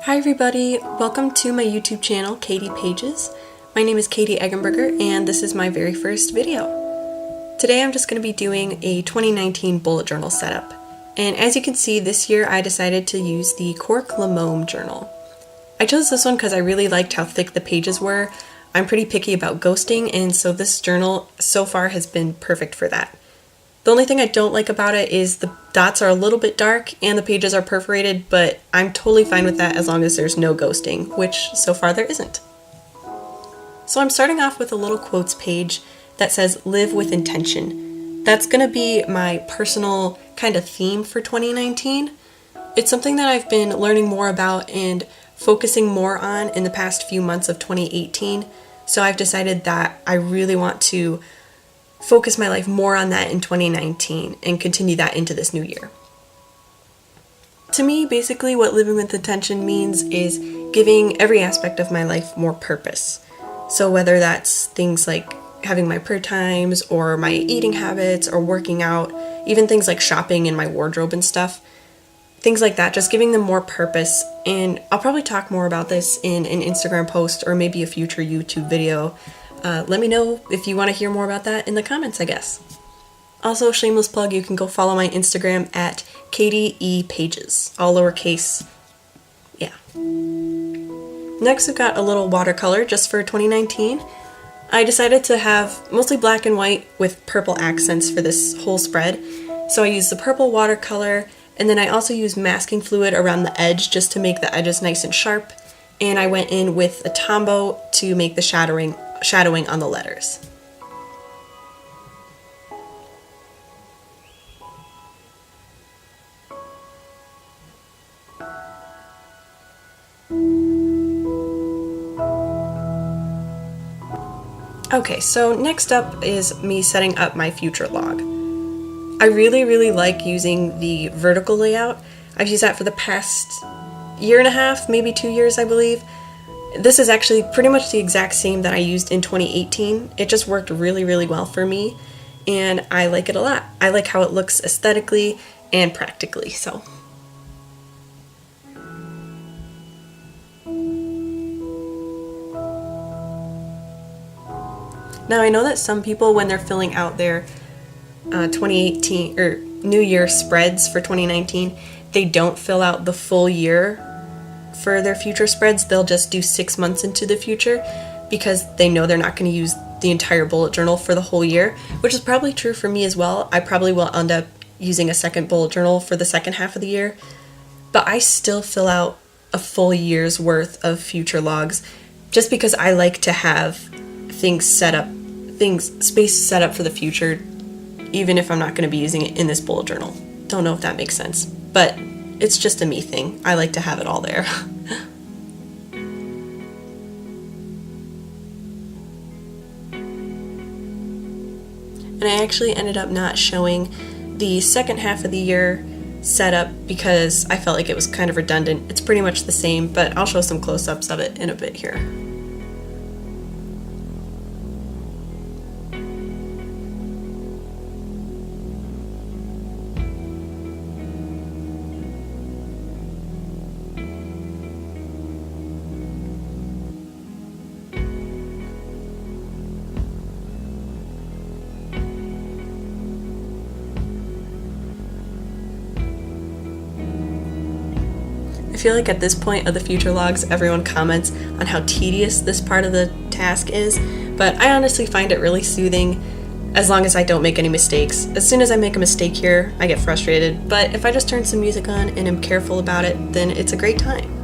Hi everybody, welcome to my YouTube channel, Katie Pages. My name is Katie Eggenberger and this is my very first video. Today I'm just going to be doing a 2019 bullet journal setup. And as you can see, this year I decided to use the Cork Lemome journal. I chose this one because I really liked how thick the pages were. I'm pretty picky about ghosting, and so this journal so far has been perfect for that. The only thing I don't like about it is the dots are a little bit dark and the pages are perforated, but I'm totally fine with that as long as there's no ghosting, which so far there isn't. So I'm starting off with a little quotes page that says live with intention. That's going to be my personal kind of theme for 2019. It's something that I've been learning more about and focusing more on in the past few months of 2018. So I've decided that I really want to focus my life more on that in 2019 and continue that into this new year. To me, basically what living with intention means is giving every aspect of my life more purpose. So whether that's things like having my prayer times or my eating habits or working out, even things like shopping and my wardrobe and stuff, things like that, just giving them more purpose. And I'll probably talk more about this in an Instagram post or maybe a future YouTube video. Let me know if you want to hear more about that in the comments, I guess. Also, shameless plug, you can go follow my Instagram at Katie E Pages, all lowercase. Yeah. Next, we've got a little watercolor just for 2019. I decided to have mostly black and white with purple accents for this whole spread. So I used the purple watercolor, and then I also used masking fluid around the edge just to make the edges nice and sharp. And I went in with a Tombow to make the shadowing on the letters. Okay, so next up is me setting up my future log. I really like using the vertical layout. I've used that for the past year and a half, maybe 2 years, I believe. This is actually pretty much the exact same that I used in 2018. It just worked really well for me, and I like it a lot. I like how it looks aesthetically and practically, so. Now I know that some people, when they're filling out their 2018 or New Year spreads for 2019, they don't fill out the full year for their future spreads. They'll just do 6 months into the future because they know they're not going to use the entire bullet journal for the whole year, which is probably true for me as well. I probably will end up using a second bullet journal for the second half of the year, but I still fill out a full year's worth of future logs just because I like to have space set up for the future, even if I'm not going to be using it in this bullet journal. Don't know if that makes sense, but it's just a me thing. I like to have it all there. And I actually ended up not showing the second half of the year setup because I felt like it was kind of redundant. It's pretty much the same, but I'll show some close-ups of it in a bit here. I feel like at this point of the future logs, everyone comments on how tedious this part of the task is, but I honestly find it really soothing as long as I don't make any mistakes. As soon as I make a mistake here, I get frustrated, but if I just turn some music on and am careful about it, then it's a great time.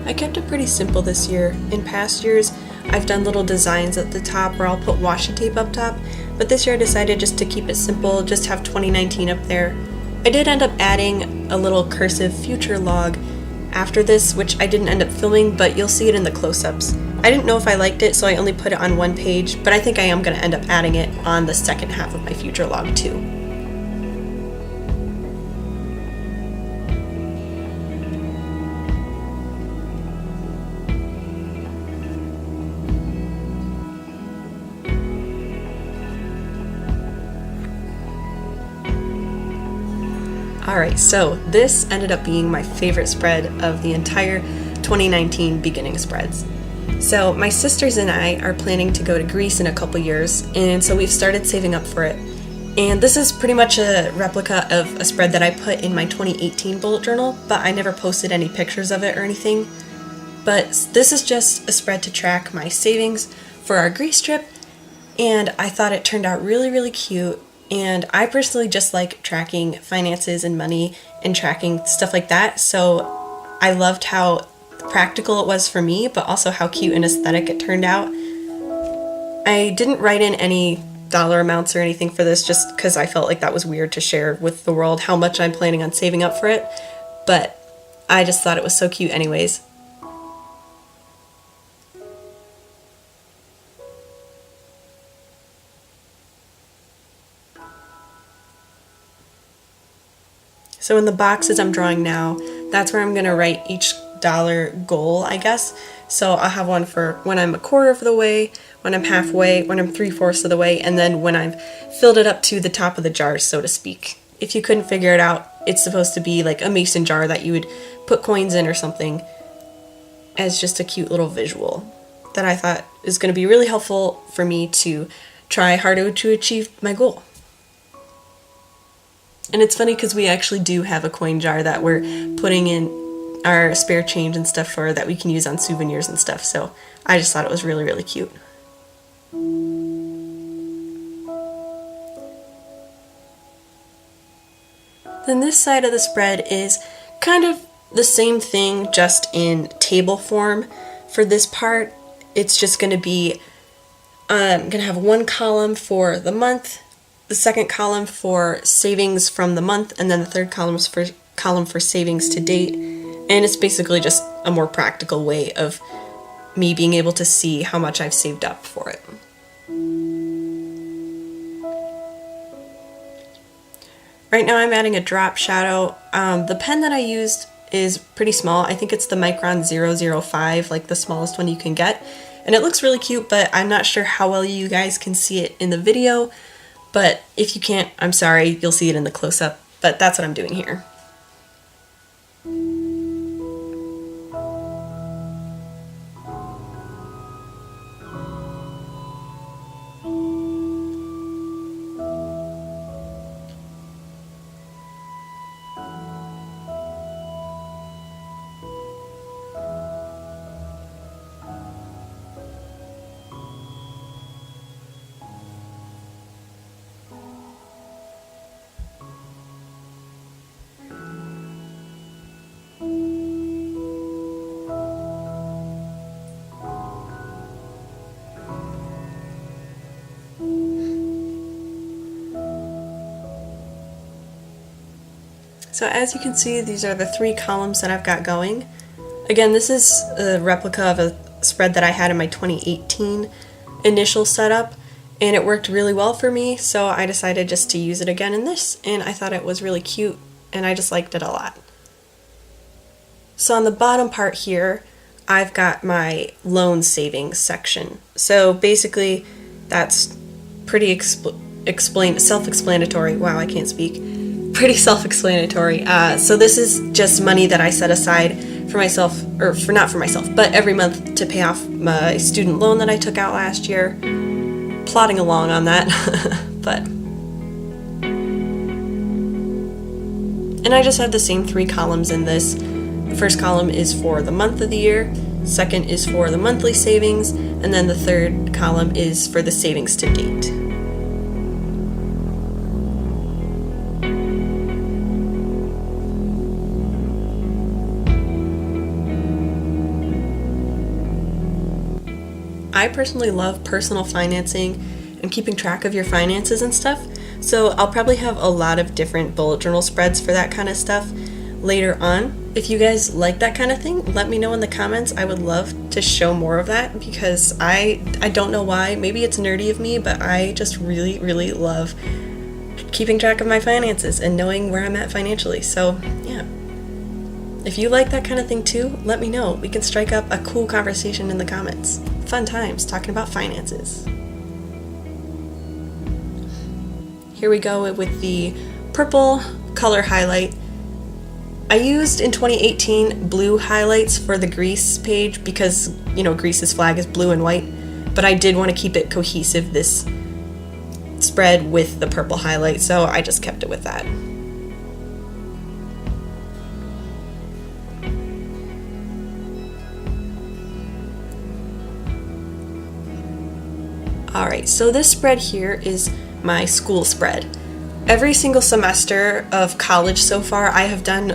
I kept it pretty simple this year. In past years, I've done little designs at the top where I'll put washi tape up top, but this year I decided just to keep it simple, just have 2019 up there. I did end up adding a little cursive future log after this, which I didn't end up filming, but you'll see it in the close-ups. I didn't know if I liked it, so I only put it on one page, but I think I am going to end up adding it on the second half of my future log too. Alright, so this ended up being my favorite spread of the entire 2019 beginning spreads. So my sisters and I are planning to go to Greece in a couple years, and so we've started saving up for it. And this is pretty much a replica of a spread that I put in my 2018 bullet journal, but I never posted any pictures of it or anything. But this is just a spread to track my savings for our Greece trip, and I thought it turned out really, really cute. And I personally just like tracking finances and money and tracking stuff like that, so I loved how practical it was for me, but also how cute and aesthetic it turned out. I didn't write in any dollar amounts or anything for this just because I felt like that was weird to share with the world how much I'm planning on saving up for it, but I just thought it was so cute anyways. So in the boxes I'm drawing now, that's where I'm going to write each dollar goal, I guess. So I'll have one for when I'm a quarter of the way, when I'm halfway, when I'm 3/4 of the way, and then when I've filled it up to the top of the jar, so to speak. If you couldn't figure it out, it's supposed to be like a mason jar that you would put coins in or something, as just a cute little visual that I thought is going to be really helpful for me to try harder to achieve my goal. And it's funny because we actually do have a coin jar that we're putting in our spare change and stuff for that we can use on souvenirs and stuff, so I just thought it was really, really cute. Then this side of the spread is kind of the same thing, just in table form. For this part, it's just going to be, I'm going to have one column for the month, the second column for savings from the month, and then the third column for savings to date. And it's basically just a more practical way of me being able to see how much I've saved up for it. Right now I'm adding a drop shadow. The pen that I used is pretty small. I think it's the Micron 005, like the smallest one you can get. And it looks really cute, but I'm not sure how well you guys can see it in the video. But if you can't, I'm sorry, you'll see it in the close-up, but that's what I'm doing here. So as you can see, these are the 3 columns that I've got going. Again, this is a replica of a spread that I had in my 2018 initial setup, and it worked really well for me, so I decided just to use it again in this, and I thought it was really cute, and I just liked it a lot. So on the bottom part here, I've got my loan savings section. So basically, that's pretty self-explanatory. Wow, I can't speak. Pretty self-explanatory. So this is just money that I set aside for myself, or for not for myself, but every month to pay off my student loan that I took out last year. Plodding along on that, but. And I just have the same 3 columns in this. The first column is for the month of the year, second is for the monthly savings, and then the third column is for the savings to date. I personally love personal financing and keeping track of your finances and stuff, So I'll probably have a lot of different bullet journal spreads for that kind of stuff later on. If you guys like that kind of thing, let me know in the comments. I would love to show more of that because I don't know why. Maybe it's nerdy of me, but I just really, really love keeping track of my finances and knowing where I'm at financially. So yeah, if you like that kind of thing too, let me know. We can strike up a cool conversation in the comments. Fun times talking about finances. Here we go with the purple color highlight. I used in 2018 blue highlights for the Greece page because, you know, Greece's flag is blue and white, but I did want to keep it cohesive, this spread, with the purple highlight, so I just kept it with that. Alright, so this spread here is my school spread. Every single semester of college so far, I have done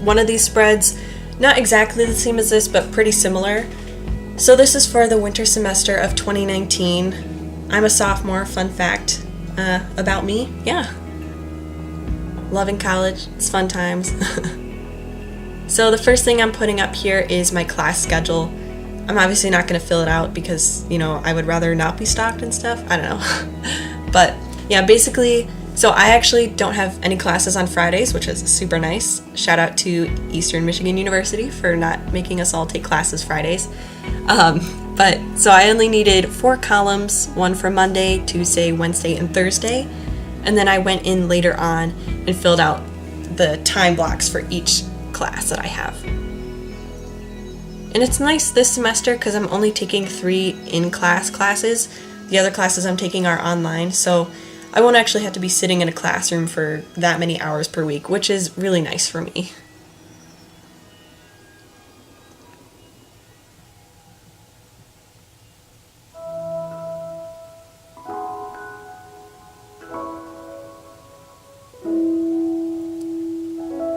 one of these spreads, not exactly the same as this, but pretty similar. So this is for the winter semester of 2019. I'm a sophomore, fun fact about me. Yeah. Loving college, it's fun times. So the first thing I'm putting up here is my class schedule. I'm obviously not going to fill it out because, you know, I would rather not be stalked and stuff. I don't know. But yeah, basically, so I actually don't have any classes on Fridays, which is super nice. Shout out to Eastern Michigan University for not making us all take classes Fridays. But so I only needed 4 columns, one for Monday, Tuesday, Wednesday, and Thursday. And then I went in later on and filled out the time blocks for each class that I have. And it's nice this semester because I'm only taking 3 in-class classes. The other classes I'm taking are online, so I won't actually have to be sitting in a classroom for that many hours per week, which is really nice for me.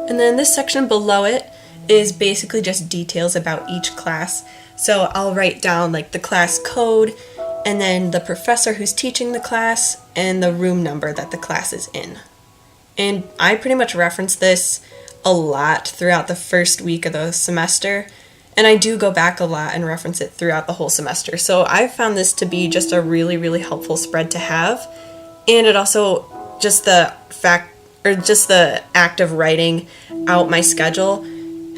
And then this section below it is basically just details about each class. So I'll write down like the class code, and then the professor who's teaching the class, and the room number that the class is in. And I pretty much reference this a lot throughout the first week of the semester, and I do go back a lot and reference it throughout the whole semester. So I've found this to be just a really, really helpful spread to have. And it also, just the act of writing out my schedule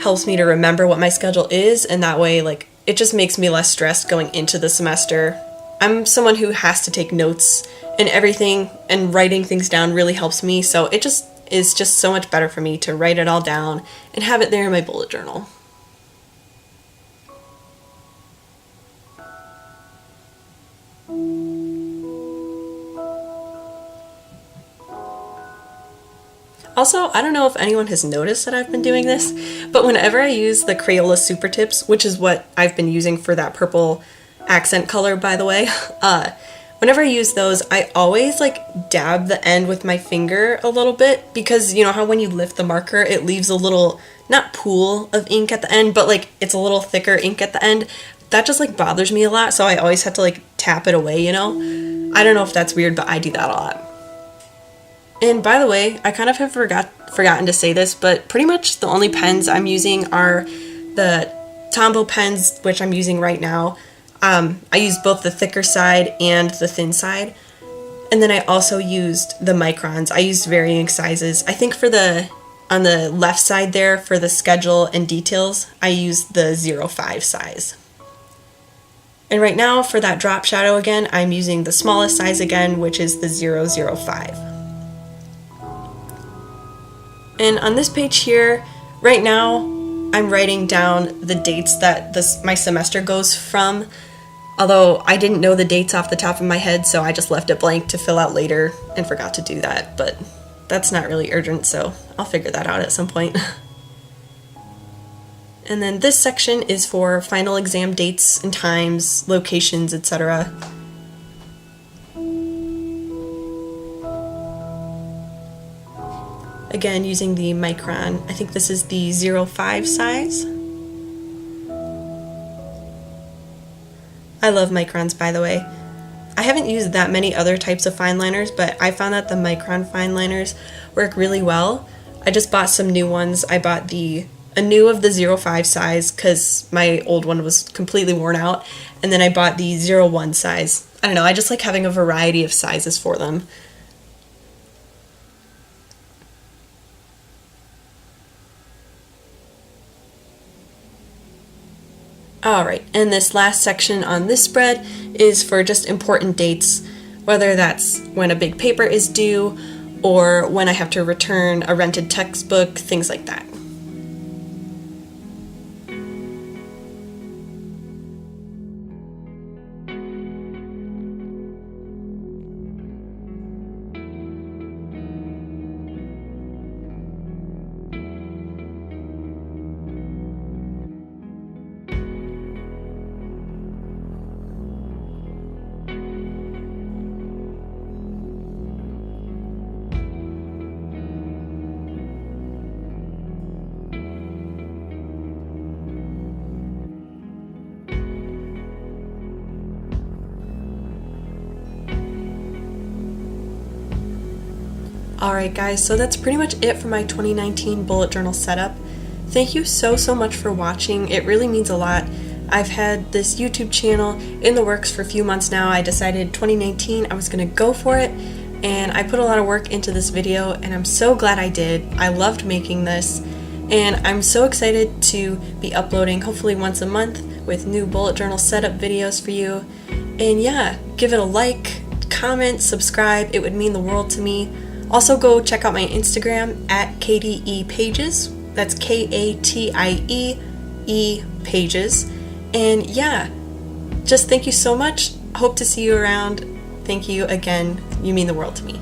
helps me to remember what my schedule is, and that way, like, it just makes me less stressed going into the semester. I'm someone who has to take notes and everything, and writing things down really helps me, so it just is just so much better for me to write it all down and have it there in my bullet journal. Also, I don't know if anyone has noticed that I've been doing this, but whenever I use the Crayola Supertips, which is what I've been using for that purple accent color, by the way, whenever I use those, I always like dab the end with my finger a little bit, because you know how when you lift the marker, it leaves a little, not pool of ink at the end, but like it's a little thicker ink at the end. That just like bothers me a lot, so I always have to like tap it away, you know? I don't know if that's weird, but I do that a lot. And by the way, I kind of have forgotten to say this, but pretty much the only pens I'm using are the Tombow pens, which I'm using right now. I used both the thicker side and the thin side. And then I also used the microns. I used varying sizes. I think on the left side there for the schedule and details, I used the 05 size. And right now for that drop shadow again, I'm using the smallest size again, which is the 005. And on this page here, right now, I'm writing down the dates that my semester goes from, although I didn't know the dates off the top of my head, so I just left it blank to fill out later and forgot to do that, but that's not really urgent, so I'll figure that out at some point. And then this section is for final exam dates and times, locations, etc. Again, using the micron. I think this is the 05 size. I love microns, by the way. I haven't used that many other types of fine liners, but I found that the Micron fine liners work really well. I just bought some new ones. I bought a new of the 05 size because my old one was completely worn out, and then I bought the 01 size. I don't know, I just like having a variety of sizes for them. Alright, and this last section on this spread is for just important dates, whether that's when a big paper is due or when I have to return a rented textbook, things like that. Alright guys, so that's pretty much it for my 2019 bullet journal setup. Thank you so much for watching. It really means a lot. I've had this YouTube channel in the works for a few months now. I decided 2019 I was going to go for it, and I put a lot of work into this video, and I'm so glad I did. I loved making this, and I'm so excited to be uploading hopefully once a month with new bullet journal setup videos for you. And yeah, give it a like, comment, subscribe. It would mean the world to me. Also go check out my Instagram at KDE_pages. That's KATIE pages. And yeah, just thank you so much. Hope to see you around. Thank you again. You mean the world to me.